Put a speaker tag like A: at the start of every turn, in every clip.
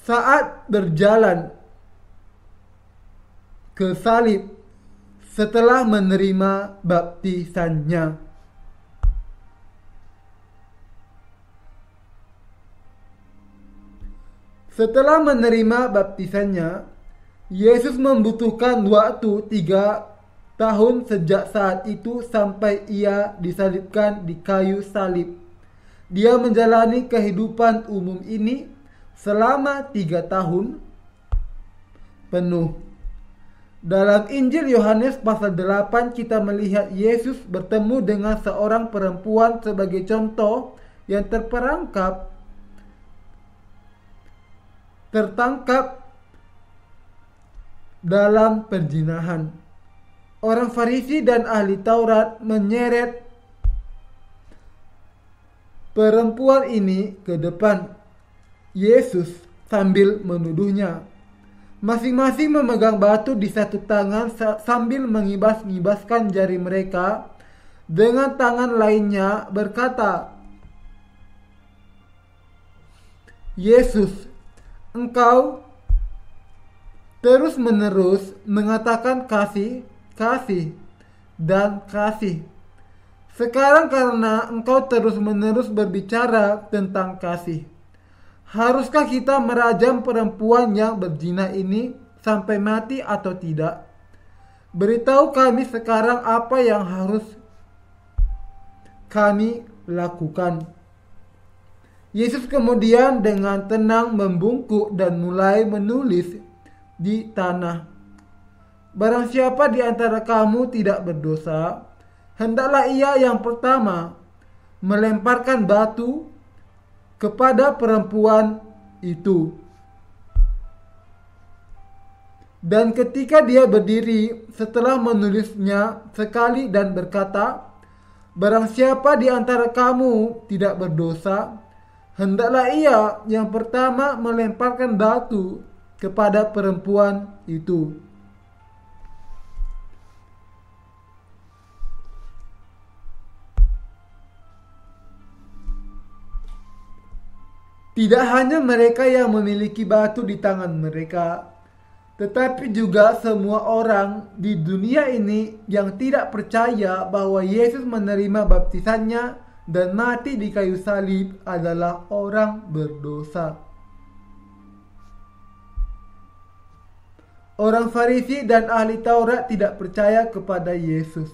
A: Saat berjalan ke salib setelah menerima baptisannya. Setelah menerima baptisannya, Yesus membutuhkan waktu 3 tahun sejak saat itu sampai ia disalibkan di kayu salib. Dia menjalani kehidupan umum ini selama 3 tahun penuh. Dalam Injil Yohanes pasal 8 kita melihat Yesus bertemu dengan seorang perempuan sebagai contoh yang tertangkap dalam perzinahan. Orang Farisi dan ahli Taurat menyeret perempuan ini ke depan Yesus sambil menuduhnya. Masing-masing memegang batu di satu tangan sambil mengibas-ngibaskan jari mereka. Dengan tangan lainnya berkata, "Yesus, Engkau terus-menerus mengatakan kasih, kasih, dan kasih. Sekarang karena Engkau terus-menerus berbicara tentang kasih, haruskah kita merajam perempuan yang berzina ini sampai mati atau tidak? Beritahu kami sekarang apa yang harus kami lakukan." Yesus kemudian dengan tenang membungkuk dan mulai menulis di tanah. "Barang siapa di antara kamu tidak berdosa, hendaklah ia yang pertama melemparkan batu kepada perempuan itu." Dan ketika dia berdiri setelah menulisnya sekali dan berkata, "Barang siapa di antara kamu tidak berdosa, hendaklah ia yang pertama melemparkan batu kepada perempuan itu." Tidak hanya mereka yang memiliki batu di tangan mereka, tetapi juga semua orang di dunia ini yang tidak percaya bahwa Yesus menerima baptisannya dan mati di kayu salib adalah orang berdosa. Orang Farisi dan ahli Taurat tidak percaya kepada Yesus.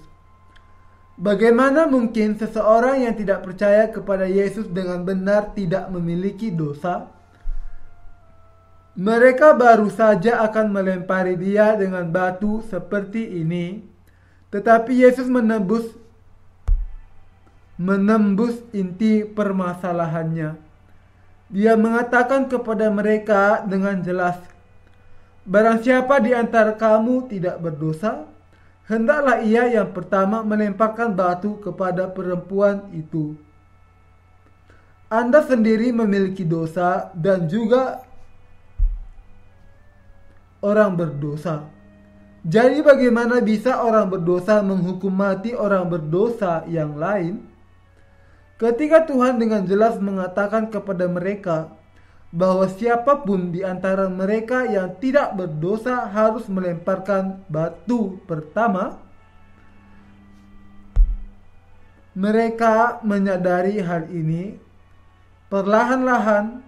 A: Bagaimana mungkin seseorang yang tidak percaya kepada Yesus dengan benar tidak memiliki dosa? Mereka baru saja akan melempari dia dengan batu seperti ini, tetapi Yesus menembus inti permasalahannya. Dia mengatakan kepada mereka dengan jelas, "Barang siapa di antara kamu tidak berdosa, hendaklah ia yang pertama melemparkan batu kepada perempuan itu. Anda sendiri memiliki dosa dan juga orang berdosa. Jadi bagaimana bisa orang berdosa menghukum mati orang berdosa yang lain?" Ketika Tuhan dengan jelas mengatakan kepada mereka bahwa siapapun di antara mereka yang tidak berdosa harus melemparkan batu pertama, mereka menyadari hal ini, perlahan-lahan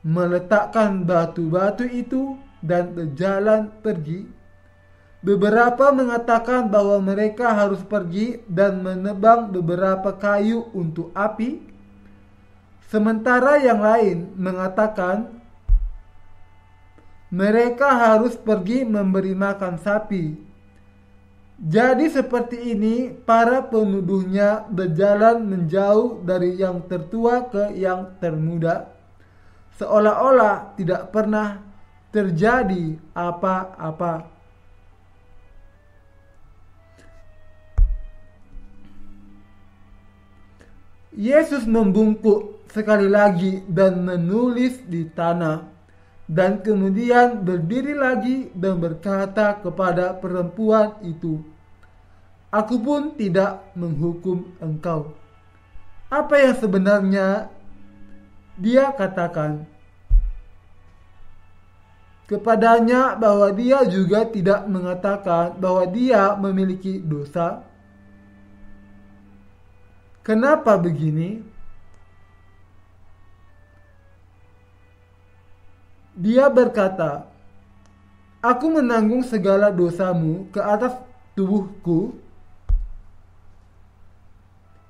A: meletakkan batu-batu itu dan berjalan pergi. Beberapa mengatakan bahwa mereka harus pergi dan menebang beberapa kayu untuk api, sementara yang lain mengatakan mereka harus pergi memberi makan sapi. Jadi seperti ini para penuduhnya berjalan menjauh dari yang tertua ke yang termuda, seolah-olah tidak pernah terjadi apa-apa. Yesus membungkuk sekali lagi dan menulis di tanah, dan kemudian berdiri lagi dan berkata kepada perempuan itu, "Aku pun tidak menghukum engkau." Apa yang sebenarnya dia katakan kepadanya bahwa dia juga tidak mengatakan bahwa dia memiliki dosa? Kenapa begini? Dia berkata, "Aku menanggung segala dosamu ke atas tubuhku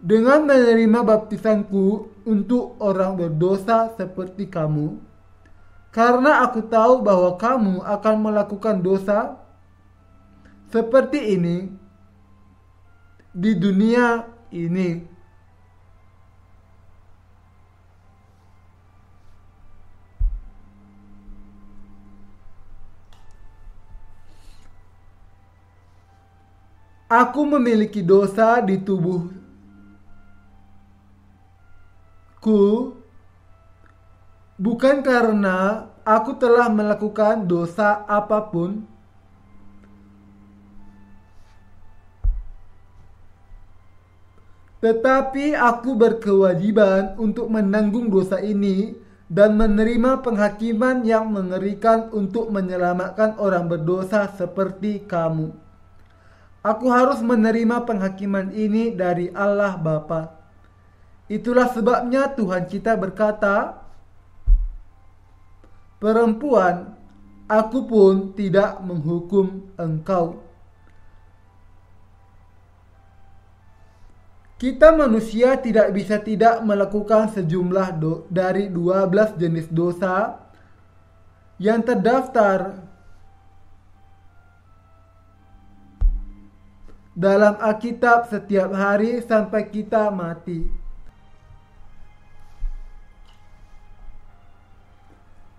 A: dengan menerima baptisanku untuk orang berdosa seperti kamu, karena aku tahu bahwa kamu akan melakukan dosa seperti ini di dunia ini." Aku memiliki dosa di tubuhku bukan karena aku telah melakukan dosa apapun, tetapi aku berkewajiban untuk menanggung dosa ini dan menerima penghakiman yang mengerikan untuk menyelamatkan orang berdosa seperti kamu. Aku harus menerima penghakiman ini dari Allah Bapa. Itulah sebabnya Tuhan kita berkata, "Perempuan, aku pun tidak menghukum engkau." Kita manusia tidak bisa tidak melakukan sejumlah dari 12 jenis dosa yang terdaftar dalam Alkitab setiap hari sampai kita mati.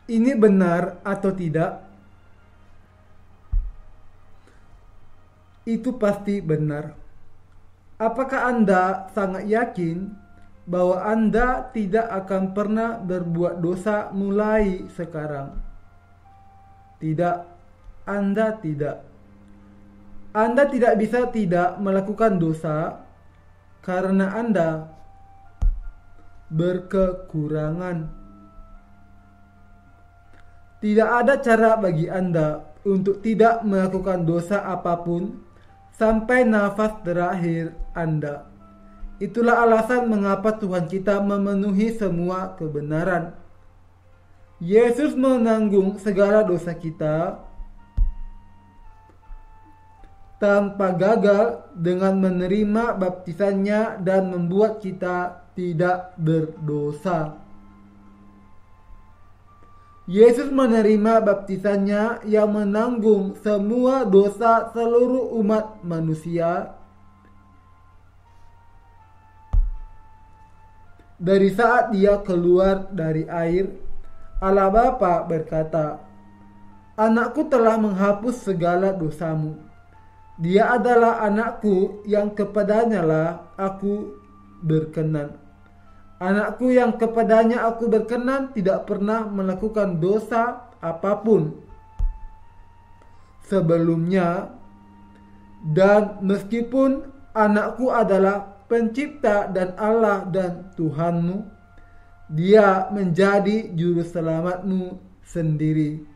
A: Ini benar atau tidak? Itu pasti benar. Apakah Anda sangat yakin bahwa Anda tidak akan pernah berbuat dosa mulai sekarang? Tidak, Anda tidak. Anda tidak bisa tidak melakukan dosa karena Anda berkekurangan. Tidak ada cara bagi Anda untuk tidak melakukan dosa apapun sampai nafas terakhir Anda. Itulah alasan mengapa Tuhan kita memenuhi semua kebenaran. Yesus menanggung segala dosa kita tanpa gagal dengan menerima baptisannya dan membuat kita tidak berdosa. Yesus menerima baptisannya yang menanggung semua dosa seluruh umat manusia. Dari saat dia keluar dari air, Allah Bapa berkata, "Anakku telah menghapus segala dosamu. Dia adalah anakku yang kepadanyalah aku berkenan. Anakku yang kepadanya aku berkenan tidak pernah melakukan dosa apapun sebelumnya. Dan meskipun anakku adalah pencipta dan Allah dan Tuhanmu, dia menjadi juru selamatmu sendiri."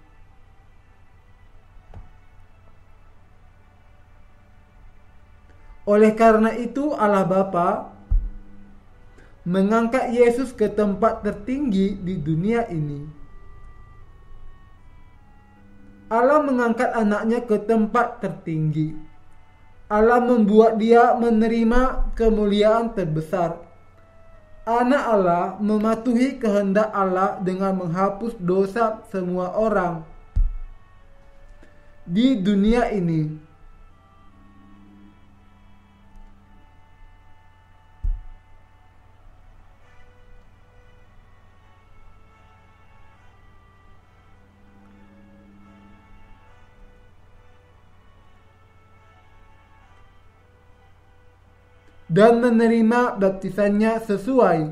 A: Oleh karena itu Allah Bapa mengangkat Yesus ke tempat tertinggi di dunia ini. Allah mengangkat anaknya ke tempat tertinggi. Allah membuat dia menerima kemuliaan terbesar. Anak Allah mematuhi kehendak Allah dengan menghapus dosa semua orang di dunia ini. Dan menerima baptisannya sesuai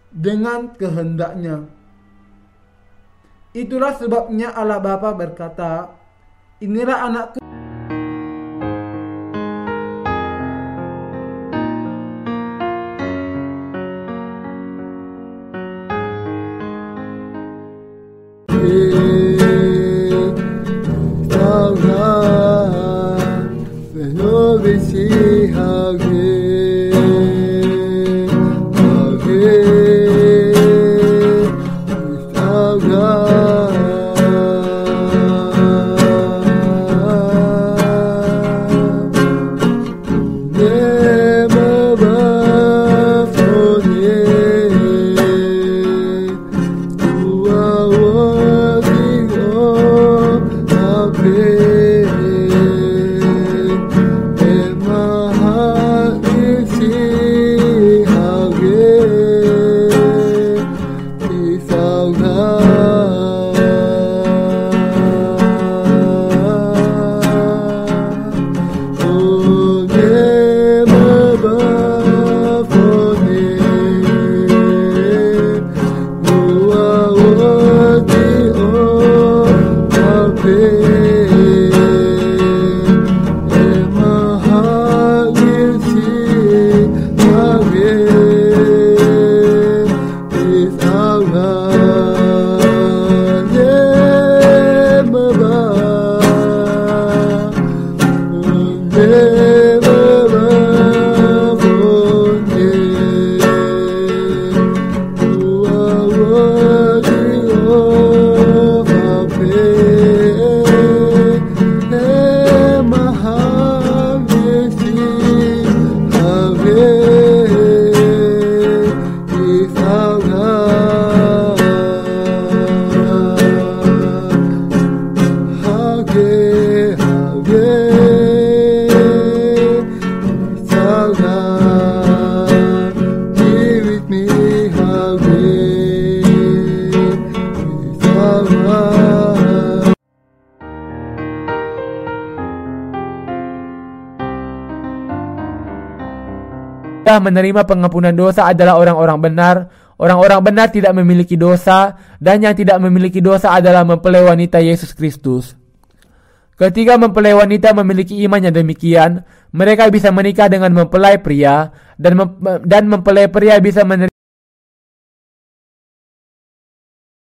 A: dengan kehendaknya. Itulah sebabnya Allah Bapa berkata, "Inilah anakku."
B: Menerima pengampunan dosa adalah orang-orang benar. Orang-orang benar tidak memiliki dosa, dan yang tidak memiliki dosa adalah mempelai wanita Yesus Kristus. Ketika mempelai wanita memiliki iman yang demikian, mereka bisa menikah dengan mempelai pria, dan mempelai pria bisa menerima